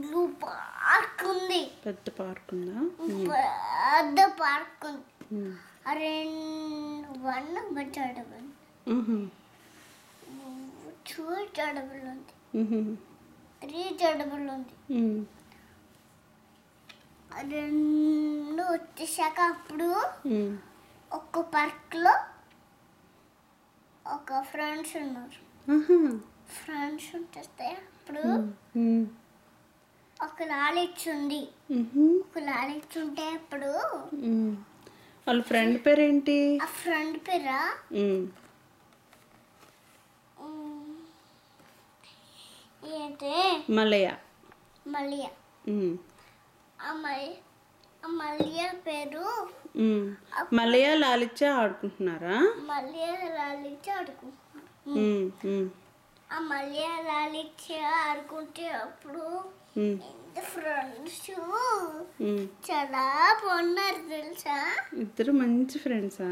Blue park ఉంది. పెద్ద park ఉందా? పెద్ద పార్క్ ఉంది. వన్ బట్ అడవులు, టూ అడవులు ఉంది, 3 అడవులు ఉంది. రెండు వచ్చేసాక అప్పుడు ఒక పార్క్లో ఒక ఫ్రెండ్స్ ఉన్నారు. ఫ్రెండ్స్ ఉంటే అప్పుడు ఒక లాలిచ్ ఉంది. ఒక లాలిచ్ ఉంటే అప్పుడు వాళ్ళ ఫ్రెండ్ పేరేంటి? ఆ ఫ్రెండ్ పేరా ఏంటి? మలయ. మలియా. ఆ మలియా పేరు మలయ లాలిచ్చ ఆడుకుంటున్నారా? మలియా లాలిచ్ ఆడుకుంటున్నారు. ఆ మలియా లాలిచ్ ఆడుకుంటే అప్పుడు ఫ్రెండ్స్ చాలా బాగున్నారు తెలుసా. ఇద్దరు మంచి ఫ్రెండ్సా?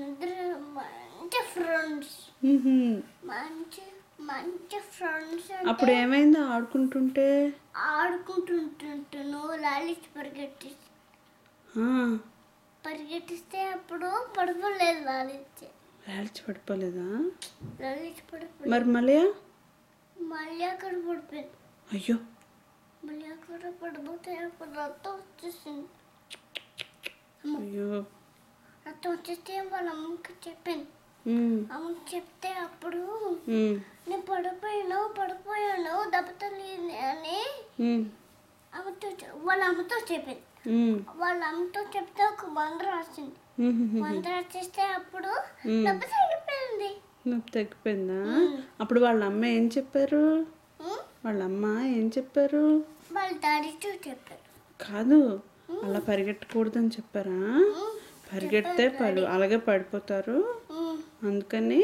ఇద్దరు మంచి ఫ్రెండ్స్. మంచి మంచి ఫ్రెండ్స్. అప్పుడు ఏమైందో ఆడుకుంటుంటే? ఆడుకుంటుంటాను లాలిచ్ పరిగెట్టిస్తే అప్పుడు పడిపోలేదు. లాలిచ్ పడిపోలేదా? లాలిచ్ పడిపోలేదు. మరి మలయ? మళ్ళీ అక్కడ పడిపోయింది. అయ్యో, మళ్ళీ అక్కడ పడిపోతే అప్పుడు రక్తం వచ్చేసింది. అయ్యో, రక్తం వచ్చేస్తే వాళ్ళ అమ్మకి చెప్పింది. అమ్మకి చెప్తే అప్పుడు నేను పడిపోయాను దెబ్బతలింది అని వాళ్ళ అమ్మతో చెప్పింది. వాళ్ళ అమ్మతో చెప్తే ఒక మందు రాసింది. మందు రాసిస్తే అప్పుడు దెబ్బ తగ్గిపోయింది. నొప్పి తగ్గిపోయిందా? అప్పుడు వాళ్ళ అమ్మ ఏం చెప్పారు? వాళ్ళ అమ్మ ఏం చెప్పారు? వాళ్ళ డాడీతో చెప్పారు. కాదు, అలా పరిగెట్టకూడదని చెప్పారా? పరిగెడితే అలాగే పడిపోతారు, అందుకని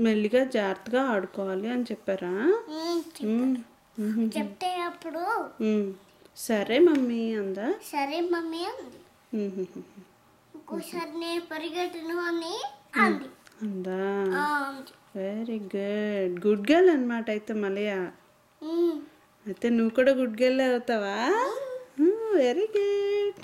మెల్లిగా జాగ్రత్తగా ఆడుకోవాలి అని చెప్పారా? చెప్తే అప్పుడు సరే మమ్మీ అందా? సరే మమ్మీ అంది. ఇంకోసారి నేను పరిగెట్టను అని అంది. అందా? Very good. గుడ్ గర్ల్ అనమాట అయితే మలయ. అయితే నువ్వు కూడా గుడ్ గర్ల్ అవుతావా? Very good.